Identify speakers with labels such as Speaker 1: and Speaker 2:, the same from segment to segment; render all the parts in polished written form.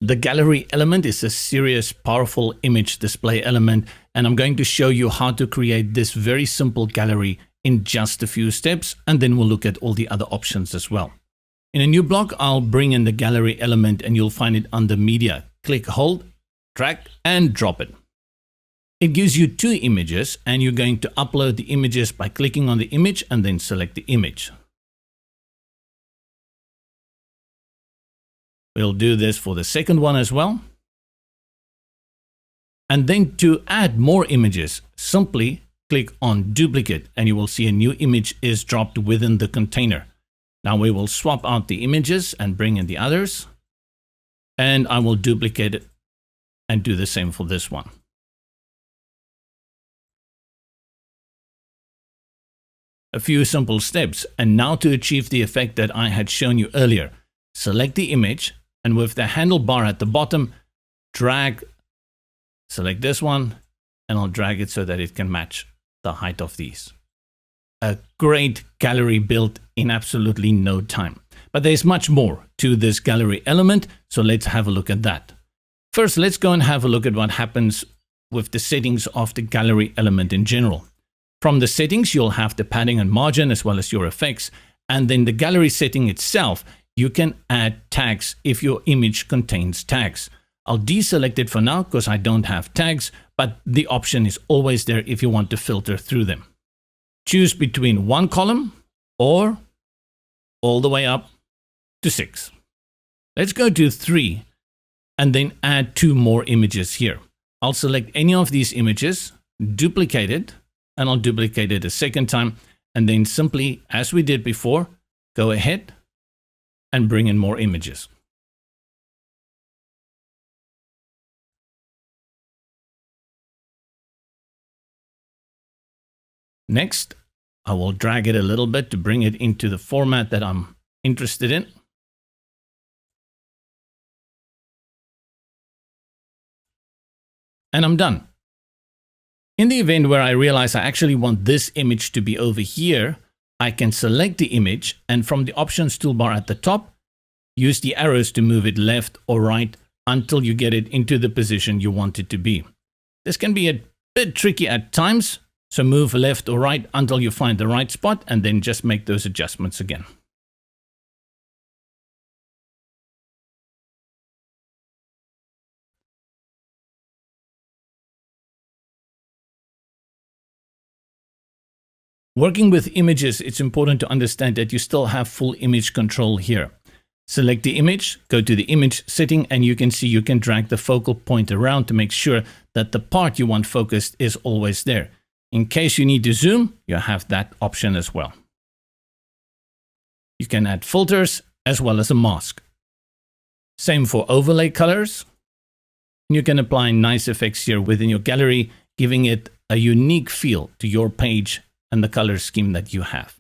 Speaker 1: The gallery element is a serious, powerful image display element, and I'm going to show you how to create this very simple gallery in just a few steps, and then we'll look at all the other options as well. In a new block, I'll bring in the gallery element and you'll find it under media. Click, hold, drag, and drop it. It gives you two images, and you're going to upload the images by clicking on the image and then select the image. We'll do this for the second one as well. And then to add more images, simply click on duplicate and you will see a new image is dropped within the container. Now we will swap out the images and bring in the others. And I will duplicate it and do the same for this one. A few simple steps. And now to achieve the effect that I had shown you earlier, select the image and with the handlebar at the bottom, drag, select this one, and I'll drag it so that it can match the height of these. A great gallery built in absolutely no time. But there's much more to this gallery element, so let's have a look at that. First, let's go and have a look at what happens with the settings of the gallery element in general. From the settings, you'll have the padding and margin as well as your effects, and then the gallery setting itself, you can add tags if your image contains tags. I'll deselect it for now because I don't have tags, but the option is always there if you want to filter through them. Choose between one column or all the way up to 6. Let's go to 3 and then add 2 more images here. I'll select any of these images, duplicate it, and I'll duplicate it a second time, and then simply, as we did before, go ahead and bring in more images. Next, I will drag it a little bit to bring it into the format that I'm interested in. And I'm done. In the event where I realize I actually want this image to be over here, I can select the image and from the options toolbar at the top, use the arrows to move it left or right until you get it into the position you want it to be. This can be a bit tricky at times, so move left or right until you find the right spot and then just make those adjustments again. Working with images, it's important to understand that you still have full image control here. Select the image, go to the image setting, and you can see you can drag the focal point around to make sure that the part you want focused is always there. In case you need to zoom, you have that option as well. You can add filters as well as a mask. Same for overlay colors. You can apply nice effects here within your gallery, giving it a unique feel to your page and the color scheme that you have.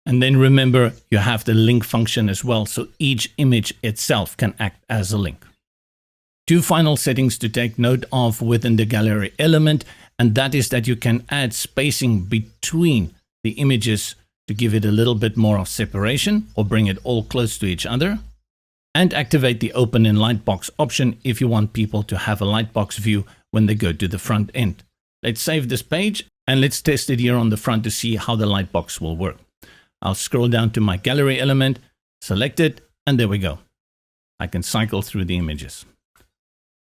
Speaker 1: And then remember, you have the link function as well, so each image itself can act as a link. 2 final settings to take note of within the gallery element, and that is that you can add spacing between the images to give it a little bit more of separation or bring it all close to each other, and activate the open in lightbox option if you want people to have a lightbox view when they go to the front end. Let's save this page and let's test it here on the front to see how the lightbox will work. I'll scroll down to my gallery element, select it, and there we go. I can cycle through the images.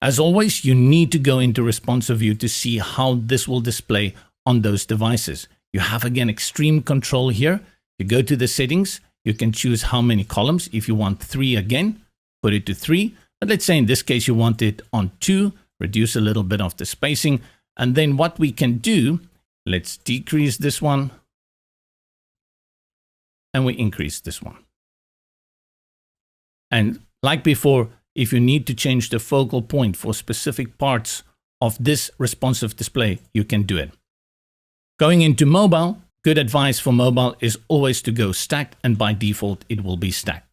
Speaker 1: As always, you need to go into responsive view to see how this will display on those devices. You have again extreme control here. You go to the settings, you can choose how many columns. If you want 3 again, put it to 3. But let's say in this case you want it on 2, reduce a little bit of the spacing. And then what we can do, let's decrease this one. And we increase this one. And like before, if you need to change the focal point for specific parts of this responsive display, you can do it. Going into mobile, good advice for mobile is always to go stacked, and by default, it will be stacked.